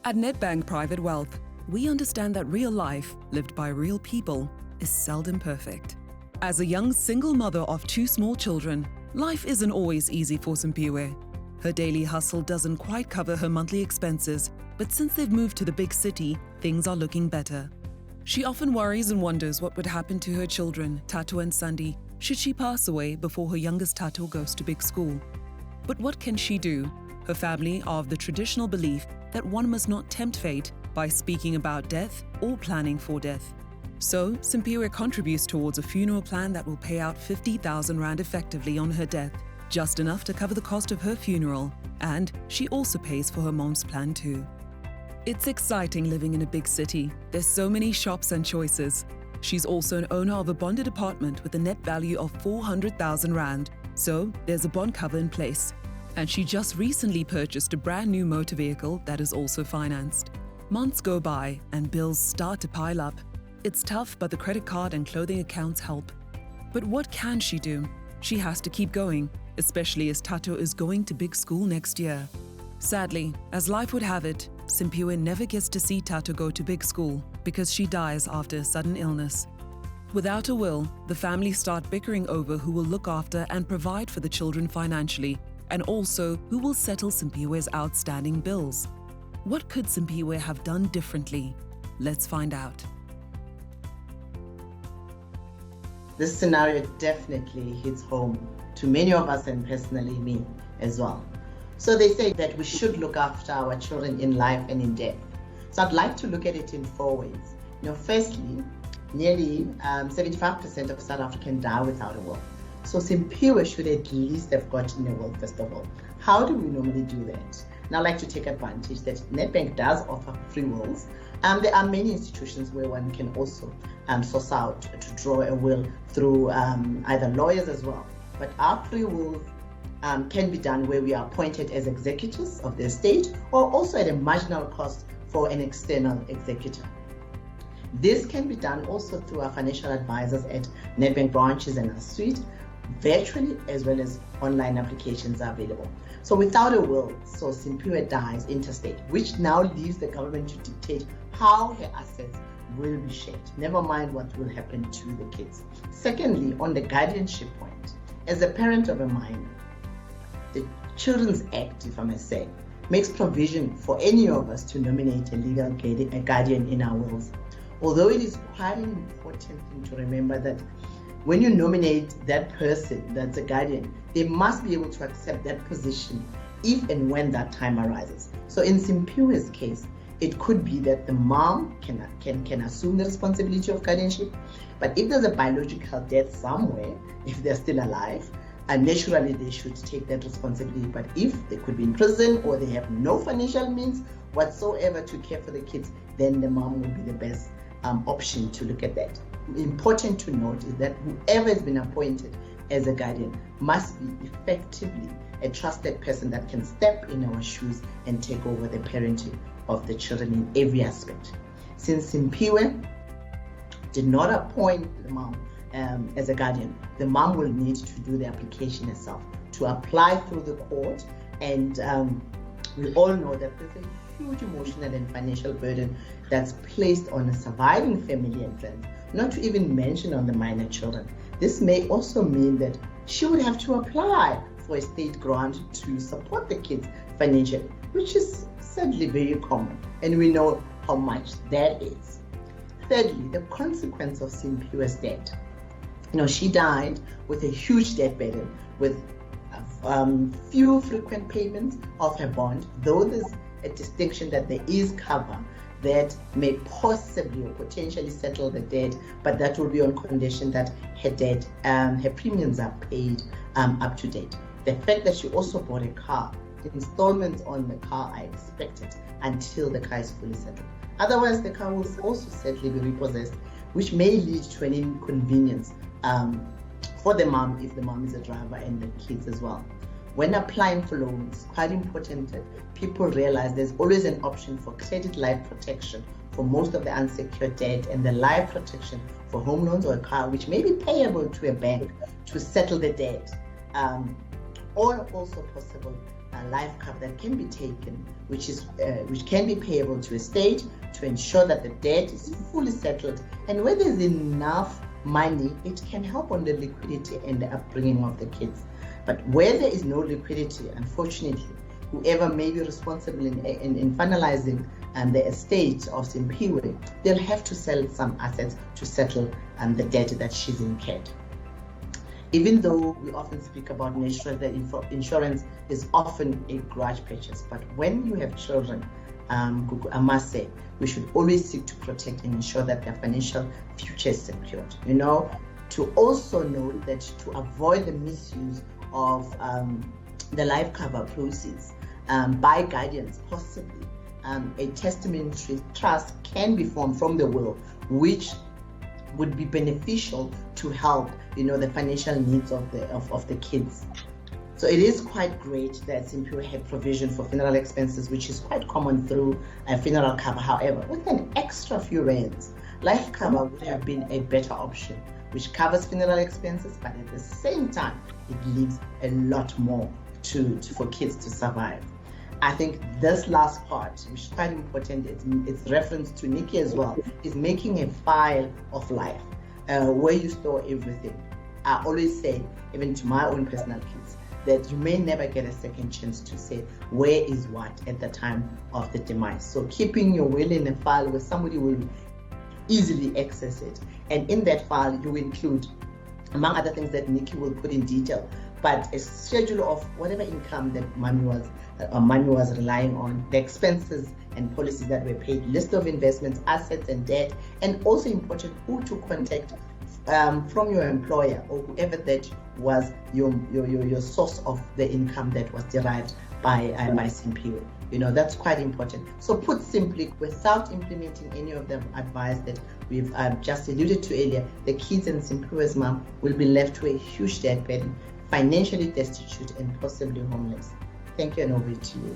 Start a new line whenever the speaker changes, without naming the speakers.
At Nedbank Private Wealth, we understand that real life, lived by real people, is seldom perfect. As a young single mother of 2 small children, life isn't always easy for Simpiwe. Her daily hustle doesn't quite cover her monthly expenses, but since they've moved to the big city, things are looking better. She often worries and wonders what would happen to her children, Tato and Sandy, should she pass away before her youngest Tato goes to big school. But what can she do? Her family are of the traditional belief that one must not tempt fate by speaking about death or planning for death. So, Simpiwe contributes towards a funeral plan that will pay out 50,000 Rand effectively on her death, just enough to cover the cost of her funeral, and she also pays for her mom's plan too. It's exciting living in a big city. There's so many shops and choices. She's also an owner of a bonded apartment with a net value of 400,000 Rand, so there's a bond cover in place. And she just recently purchased a brand new motor vehicle that is also financed. Months go by and bills start to pile up. It's tough, but the credit card and clothing accounts help. But what can she do? She has to keep going, especially as Tato is going to big school next year. Sadly, as life would have it, Simpiwe never gets to see Tato go to big school because she dies after a sudden illness. Without a will, the family start bickering over who will look after and provide for the children financially, and also who will settle Simpiwe's outstanding bills. What could Simpiwe have done differently? Let's find out.
This scenario definitely hits home to many of us, and personally me as well. So they say that we should look after our children in life and in death. So I'd like to look at it in 4 ways. Firstly, nearly 75% of South Africans die without a will. So Simpiwe should at least have gotten a will, first of all. How do we normally do that? And I'd like to take advantage that Nedbank does offer free wills. There are many institutions where one can also source out to draw a will through either lawyers as well. But our free wills can be done where we are appointed as executors of the estate, or also at a marginal cost for an external executor. This can be done also through our financial advisors at Nedbank branches and our suite. Virtually as well as online applications are available. So without a will, so Simpiwe dies interstate, which now leaves the government to dictate how her assets will be shared, never mind what will happen to the kids. Secondly, on the guardianship point, as a parent of a minor, the Children's Act, if I may say, makes provision for any of us to nominate a legal guardian in our wills. Although it is quite an important thing to remember that when you nominate that person that's a guardian, they must be able to accept that position if and when that time arises. So in Simpiwe's case, it could be that the mom can assume the responsibility of guardianship, but if there's a biological death somewhere, if they're still alive, naturally they should take that responsibility. But if they could be in prison or they have no financial means whatsoever to care for the kids, then the mom will be the best option to look at that. Important to note is that whoever has been appointed as a guardian must be effectively a trusted person that can step in our shoes and take over the parenting of the children in every aspect. Since Simpiwe did not appoint the mom as a guardian, the mom will need to do the application herself to apply through the court, and we all know that there's a huge emotional and financial burden that's placed on a surviving family and friends, not to even mention on the minor children. This may also mean that she would have to apply for a state grant to support the kids financially, which is sadly very common, and we know how much that is. Thirdly, the consequence of Simpiwe's death. She died with a huge debt burden, with few frequent payments of her bond, though there's a distinction that there is cover that may possibly or potentially settle the debt, but that will be on condition that her debt, her premiums are paid up to date. The fact that she also bought a car, the installments on the car are expected until the car is fully settled. Otherwise, the car will also sadly be repossessed, which may lead to an inconvenience for the mom if the mom is a driver and the kids as well. When applying for loans, quite important that people realize there's always an option for credit life protection for most of the unsecured debt, and the life protection for home loans or a car, which may be payable to a bank to settle the debt, or also possible life cover that can be taken, which can be payable to a state to ensure that the debt is fully settled. And where there's enough money, it can help on the liquidity and the upbringing of the kids. But where there is no liquidity, unfortunately, whoever may be responsible in finalizing the estate of Simphiwe, they'll have to sell some assets to settle the debt that she's incurred. Even though we often speak about natural, that insurance is often a grudge purchase, but when you have children, I must say, we should always seek to protect and ensure that their financial future is secured. To also know that to avoid the misuse of the life cover proceeds by guardians, possibly a testamentary trust can be formed from the will, which would be beneficial to help the financial needs of the kids. So it is quite great that Simphiwe had provision for funeral expenses, which is quite common through a funeral cover. However, with an extra few rands, life cover would have been a better option, which covers funeral expenses, but at the same time, it leaves a lot more for kids to survive. I think this last part, which is quite important, it's reference to Nikki as well, is making a file of life where you store everything. I always say, even to my own personal kids, that you may never get a second chance to say where is what at the time of the demise. So keeping your will in a file where somebody will easily access it. And in that file, you include, among other things that Nikki will put in detail, but a schedule of whatever income that mommy was relying on, the expenses and policies that were paid, list of investments, assets and debt, and also important who to contact from your employer or whoever that was your source of the income that was derived by Simphiwe. That's quite important. So put simply, without implementing any of the advice that we've just alluded to earlier, the kids and Simphiwe's mom will be left with a huge debt burden, financially destitute and possibly homeless. Thank you, and over to you.